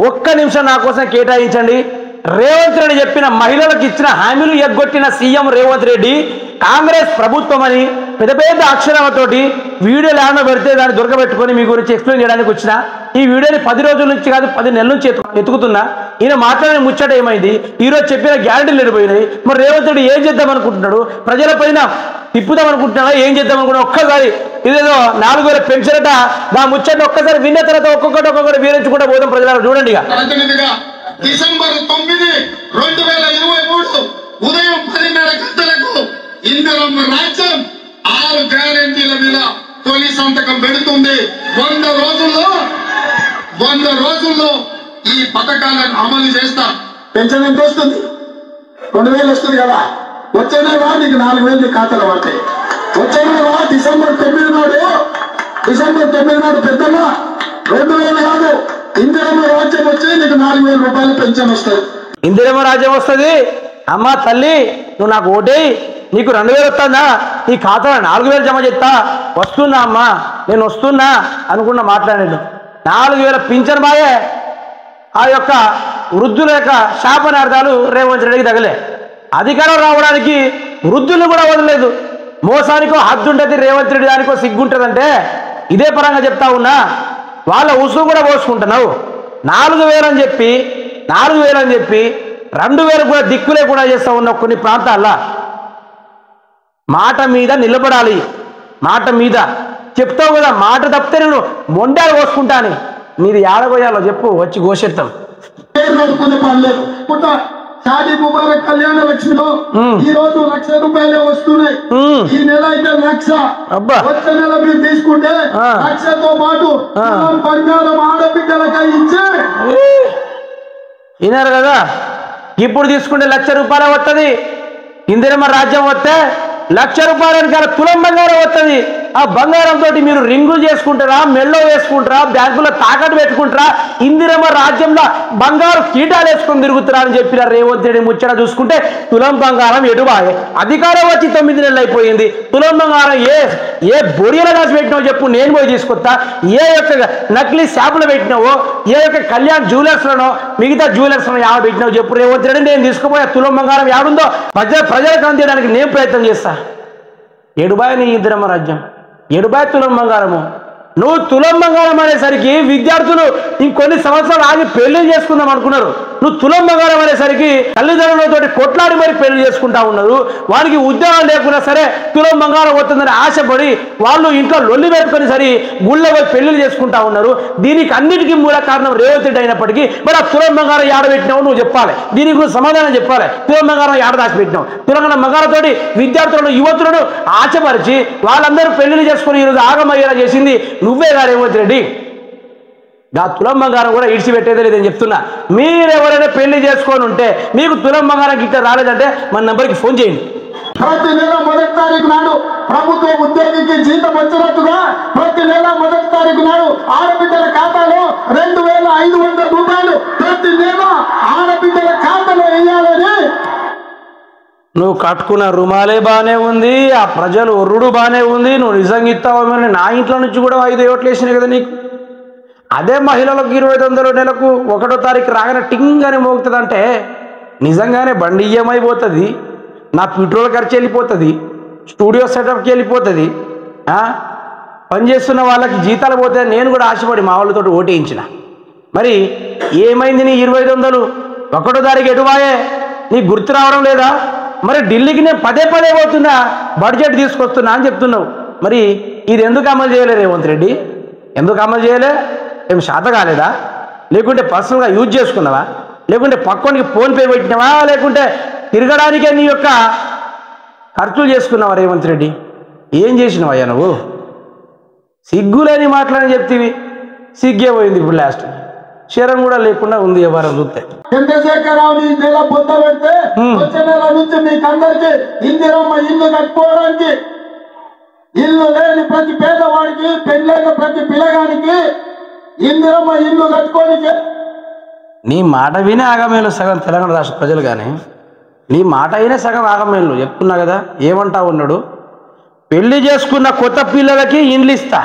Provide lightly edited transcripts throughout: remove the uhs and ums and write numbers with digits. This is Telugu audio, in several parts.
ఒక్క నిమిషం నా కోసం కేటాయించండి. రేవంత్ రెడ్డి చెప్పిన మహిళలకు ఇచ్చిన హామీలు ఎగ్గొట్టిన సీఎం రేవంత్ రెడ్డి కాంగ్రెస్ ప్రభుత్వం అని పెద్ద పెద్ద అక్షరాలతోటి వీడియోలు ఏమన్నా పెడితే దాన్ని దొరకబెట్టుకొని మీ గురించి ఎక్స్ప్లెయిన్ చేయడానికి వచ్చిన ఈ వీడియోని 10 రోజుల నుంచి కాదు 10 నెలల నుంచి ఎత్తుకుతున్నా. ఈయన మాట్లాడిన ముచ్చట ఏమైంది? ఈరోజు చెప్పిన గ్యారెంటీలు వెళ్ళిపోయినాయి. మరి రేవంత్ రెడ్డి ఏం చేద్దాం అనుకుంటున్నాడు? ప్రజల పైన తిప్పుదాం అనుకుంటున్నాడా? ఏం చేద్దాం అనుకున్నా? ఒక్కసారి ఇదేదో 4000 పెన్షన్ అట నా ముచ్చట ఒక్కసారి విన్న తర్వాత ఒక్కొక్కటి వీరించుకుంటూ పోదాం. ప్రజలు చూడండి. డిసెంబర్ 9, 2023 ఉదయం 10:30 గంటలకు ఇందిరమ్మ రాజ్యం 6 గ్యారెంటీల మీద తొలి సంతకం పెడుతుంది. 100 రోజుల్లో ఈ పథకాలను అమలు చేస్తా. పెన్షన్ ఎంత వస్తుంది? 2000 వస్తుంది కదా. వచ్చే నెల నీకు 4000 ఖాతాలో పడతాయి. వచ్చే నెల డిసెంబర్ 9 నాడు పెద్దగా 2000 కాదు ఇందిరమ్మ రాజ్యం వచ్చి నీకు 4000 రూపాయలు పెన్షన్ వస్తుంది. ఇందిరమ్మ రాజ్యం వస్తుంది. అమ్మ తల్లి నువ్వు నాకు ఓటేయి, నీకు 2000 వస్తుందా? నీ ఖాతాలో 4000 జమ చేస్తా. వస్తున్నా అమ్మా నేను వస్తున్నా అనుకున్న మాట్లాడాను. 4000 పింఛన్ బాయే ఆ యొక్క వృద్ధుల యొక్క శాపనార్థాలు రేవంత్ రెడ్డికి తగలే. అధికారం రావడానికి వృద్ధులు కూడా వదలలేదు. మోసానికో హద్దు ఉంటుంది, రేవంత్ రెడ్డి దానికో సిగ్గుంటుందంటే ఇదే పరంగా చెప్తా ఉన్నా. వాళ్ళ ఉసురు కూడా పోసుకుంటున్నావు. 4000 అని చెప్పి 2000 కూడా దిక్కులే కూడా చేస్తూ ఉన్న కొన్ని ప్రాంతాల్లో మాట మీద నిలబడాలి. మాట మీద చెప్తావు కదా, మాట తప్పితే నేను మొండాలు కోసుకుంటాను. మీరు ఏడగోయాలో చెప్పు, వచ్చి కోసేస్తాం. షాదీ ముబారక్ కళ్యాణ లక్ష్మిలో ఈ రోజు 1,00,000 రూపాయలే వస్తున్నాయి. ఈ నెల అయితే 1,00,000. వచ్చే నెల మీరు తీసుకుంటే 1,00,000తో పాటు బంగారం ఆడబిడ్డలకై ఇచ్చే విన్నారు కదా. ఇప్పుడు తీసుకుంటే 1,00,000 రూపాయలు వస్తుంది. ఇందిరమ్మ రాజ్యం వస్తే 1,00,000 రూపాయల తులం బంగారం వస్తుంది. ఆ బంగారంతో మీరు రింగులు చేసుకుంటారా, మెల్లో వేసుకుంటారా, బ్యాంకులో తాకట్టు పెట్టుకుంటారా, ఇందిరమ్మ రాజ్యంలో బంగారు కీటాలు వేసుకొని తిరుగుతారా అని చెప్పిన రేవంత్ రెడ్డి ముచ్చట చూసుకుంటే తులం బంగారం ఎటుబాయే. అధికారం వచ్చి 9 నెలలు అయిపోయింది. తులం బంగారం ఏ బొడియల దాచి పెట్టినావో చెప్పు, నేను పోయి తీసుకొస్తా. ఏ యొక్క నకిలీ షాపులు పెట్టినావో, ఏ యొక్క కళ్యాణ్ జ్యువెలర్స్లోనో మిగతా జ్యువెలర్స్లో యావ పెట్టినావో చెప్పు రేవంత్ రెడ్డి. నేను తీసుకుపోయే తులం బంగారం యాడుందో ప్రజలకు అందించడానికి నేను ప్రయత్నం చేస్తా. ఎడుబాయ నీ ఇందిరమ్మ రాజ్యం, ఎడుబాయ తులం బంగారము. నువ్వు తులం బంగారం అనేసరికి విద్యార్థులు ఇంకొన్ని సంవత్సరాలు ఆగి పెళ్లి చేసుకుందాం అనుకున్నారు. నువ్వు తులం బంగారం అనేసరికి తల్లిదండ్రులతో కొట్లాడి మరి పెళ్లి చేసుకుంటా ఉన్నారు. వారికి ఉద్యోగం లేకున్నా సరే తులం బంగారం వస్తుందని ఆశపడి వాళ్ళు ఇంట్లో లొల్లి పెట్టుకొని సరి గుళ్ళ పోయి పెళ్లిళ్ళు చేసుకుంటా ఉన్నారు. దీనికి అన్నిటికీ మూల కారణం రేవంత్ రెడ్డి అయినప్పటికీ మరి ఆ తులం బంగారం ఏడబెట్టినావు నువ్వు చెప్పాలి. దీనికి నువ్వు సమాధానం చెప్పాలి. తులం బంగారం ఏడ దాచిపెట్టినావు? తులం బంగారంతో విద్యార్థులను యువతులను ఆశపరిచి వాళ్ళందరూ పెళ్లిళ్ళు చేసుకుని ఈరోజు ఆగమయ్యేలా చేసింది నువ్వే గా రేవంత్ రెడ్డి. గా తులం బంగారం కూడా ఇడిచిపెట్టేదే లేదని చెప్తున్నా. మీరెవరైనా పెళ్లి చేసుకొని ఉంటే మీకు తులం బంగారం గిట్ట రాలేదంటే మన నెంబర్కి ఫోన్ చేయండి. ప్రతి నెల 1వ తారీఖు నాడు ప్రభుత్వ ఉద్యోగికి జీతం వచ్చినట్టుగా ప్రతి నెల 1వ తారీఖు నాడు ఆడబిడ్డల ఖాతాలో 2,500 రూపాయలు ప్రతి నెల ఆడబిడ్డల ఖాతాలో వేయాలని. నువ్వు కట్టుకున్న రుమాలే బాగానే ఉంది, ఆ ప్రజలు ఒర్రుడు బాగానే ఉంది, నువ్వు నిజంగా ఇస్తావని నా ఇంట్లో నుంచి కూడా 5 ఓట్లు వేసినాయి కదా నీకు. అదే మహిళలకు 2,500 నెలకు 1వ తారీఖు రాగానే టింగ్ అని మోగుతుందంటే నిజంగానే బండి ఈఎంఐ పోతుంది, నా పెట్రోల్ ఖర్చు వెళ్ళిపోతుంది, స్టూడియో సెటప్కి వెళ్ళిపోతుంది, పనిచేస్తున్న వాళ్ళకి జీతాలు పోతే నేను కూడా ఆశపడి మా వాళ్ళతో ఓటేయించిన. మరి ఏమైంది నీ 2,500? 1వ తారీఖు ఎటువాయే? నీకు గుర్తు రావడం లేదా? మరి ఢిల్లీకి నేను పదే పోతున్నా, బడ్జెట్ తీసుకొస్తున్నా అని చెప్తున్నావు. మరి ఇది ఎందుకు అమలు చేయలే రేవంత్ రెడ్డి? ఎందుకు అమలు చేయలే? ఏం శాత కాలేదా? లేకుంటే పర్సనల్గా యూజ్ చేసుకున్నావా? లేకుంటే పక్కోనికి ఫోన్పే పెట్టినావా? లేకుంటే తిరగడానికే నీ యొక్క ఖర్చులు చేసుకున్నావా రేవంత్ రెడ్డి? ఏం చేసినావయ్యా నువ్వు? సిగ్గులేని మాట్లాడని చెప్తీవి, సిగ్గే పోయింది. ఇప్పుడు లాస్ట్ శరం కూడా లేకుండా ఉంది ఎవరం చూస్తే. చంద్రశేఖరరావుని నెల పొంద పెడితే వచ్చే నెల నుంచి మీకు అందరికి ఇందిరమ్మ ఇల్లు కట్టుకోవడానికి, ఇల్లు లేని ప్రతి పేదవాడికి, పెళ్ళైన ప్రతి పిల్లగానికి ఇందిరమ్మ ఇల్లు కట్టుకోనికి. నీ మాట వినే ఆగమేలు సగం తెలంగాణ రాష్ట్ర ప్రజలు, కానీ నీ మాట అయినా సగం ఆగమేలు చెప్తున్నా కదా. ఏమంటా ఉన్నాడు? పెళ్లి చేసుకున్న కొత్త పిల్లలకి ఇండ్లు ఇస్తా,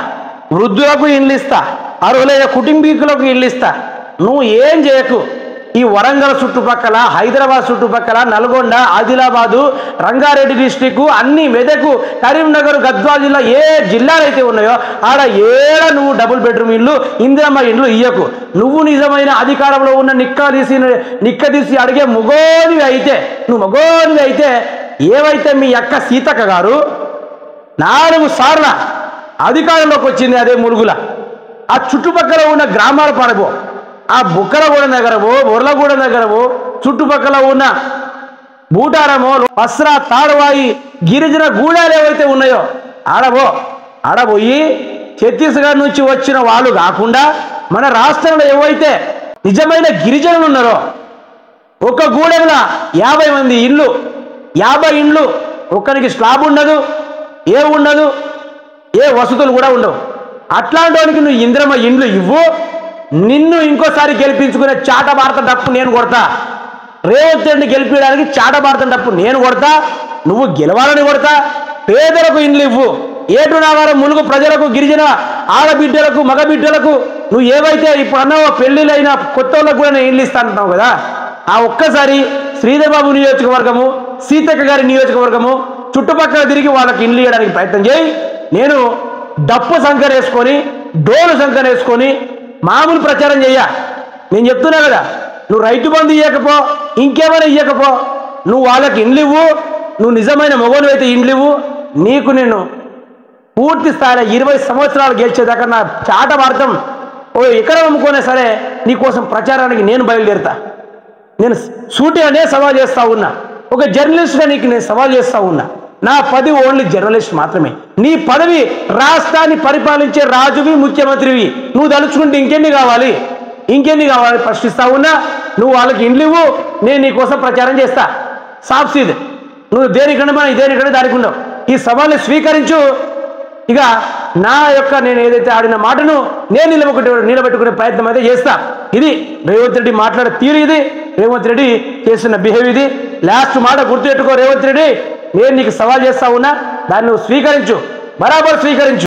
వృద్ధులకు ఇండ్లు ఇస్తా, అర్హులైన కుటుంబీకులకు ఇల్లు ఇస్తా, నువ్వు ఏం చేయకు. ఈ వరంగల్ చుట్టుపక్కల, హైదరాబాద్ చుట్టుపక్కల, నల్గొండ, ఆదిలాబాదు, రంగారెడ్డి డిస్టిక్, అన్ని మెదకు, కరీంనగర్, గద్వాల జిల్లా ఏ జిల్లాలు అయితే ఉన్నాయో ఆడ ఏడ నువ్వు డబుల్ బెడ్రూమ్ ఇల్లు, ఇందిరమ్మ ఇల్లు ఇయ్యకు. నువ్వు నిజమైన అధికారంలో ఉన్న నిక్కదీసి అడిగే మగోనివి అయితే, నువ్వు మగోనివి అయితే ఏవైతే మీ అక్క సీతక్క గారు 4 సార్లు అధికారంలోకి వచ్చింది అదే ములుగుల, ఆ చుట్టుపక్కల ఉన్న గ్రామాల పడబో, ఆ బుక్కలగూడెం దగ్గరవో, బొర్లగూడెం దగ్గరవో, చుట్టుపక్కల ఉన్న బూటారమో, పస్రా, తాడువాయి, గిరిజన గూడాలు ఏవైతే ఉన్నాయో ఆడబోయి ఛత్తీస్గఢ్ నుంచి వచ్చిన వాళ్ళు కాకుండా మన రాష్ట్రంలో ఏవైతే నిజమైన గిరిజనులు ఉన్నారో ఒక గూడెంలో 50 మంది ఇళ్ళు, 50 ఇండ్లు, ఒక్కరికి స్లాబ్ ఉండదు, ఉండదు, ఏ వసతులు కూడా ఉండవు. అట్లాంటి వానికి నువ్వు ఇందిరమ్మ ఇండ్లు ఇవ్వు. నిన్ను ఇంకోసారి గెలిపించుకునే చాట భారత డప్పు నేను కొడతా. రేవంత్ రెడ్డిని గెలిపించడానికి చాట భారత డప్పు నేను కొడతా, నువ్వు గెలవాలని కొడతా. పేదలకు ఇండ్లు ఇవ్వు. ఏటునాగారం ములుగు ప్రజలకు, గిరిజన ఆడబిడ్డలకు, మగబిడ్డలకు నువ్వు ఏవైతే ఇప్పుడు అన్నావో పెళ్లిళ్ళైన కొత్త వాళ్ళకు కూడా నేను ఇండ్లు ఇస్తా అంటున్నావు కదా, ఆ ఒక్కసారి శ్రీధర్ బాబు నియోజకవర్గము, సీతక్క గారి నియోజకవర్గము చుట్టుపక్కల తిరిగి వాళ్ళకి ఇండ్లు ఇవ్వడానికి ప్రయత్నం చేయి. నేను డప్పు సంఖ్య వేసుకొని, డోలు సంఖ్య వేసుకొని మామూలు ప్రచారం చెయ్య. నేను చెప్తున్నా కదా, నువ్వు రైతు బంధు ఇవ్వకపో, ఇంకేమైనా ఇవ్వకపో, నువ్వు వాళ్ళకి ఇండ్లు ఇవ్వు. నువ్వు నిజమైన మగోను అయితే ఇండ్లు ఇవ్వు. నీకు నేను పూర్తి స్థాయిలో 20 సంవత్సరాలు గెలిచేదాకా నా చాట భారతం ఎక్కడ అమ్ముకునే సరే నీకోసం ప్రచారానికి నేను బయలుదేరుతా. నేను సూటిగానే సవాల్ చేస్తూ ఉన్నా. ఒక జర్నలిస్ట్గా నీకు నేను సవాల్ చేస్తూ ఉన్నా. నా పదవి ఓన్లీ జర్నలిస్ట్ మాత్రమే. నీ పదవి రాష్ట్రాన్ని పరిపాలించే రాజువి, ముఖ్యమంత్రివి. నువ్వు తలుచుకుంటే ఇంకెన్ని కావాలి ప్రశ్నిస్తా ఉన్నా. నువ్వు వాళ్ళకి ఇండ్లు ఇవ్వు, నేను నీకోసం ప్రచారం చేస్తా. సాప్సీద్ నువ్వు దేనికన్నా దానికి ఉండవు. ఈ సవాల్ని స్వీకరించు. ఇక నా యొక్క నేను ఏదైతే ఆడిన మాటను నేను నిలబెట్టుకునే ప్రయత్నం అయితే చేస్తా. ఇది రేవంత్ రెడ్డి మాట్లాడే తీరు, ఇది రేవంత్ రెడ్డి చేస్తున్న బిహేవ్ ఇది. లాస్ట్ మాట గుర్తుపెట్టుకో రేవంత్ రెడ్డి, నేను నీకు సవాల్ చేస్తా ఉన్నా, దాన్ని నువ్వు స్వీకరించు, బరాబర్ స్వీకరించు.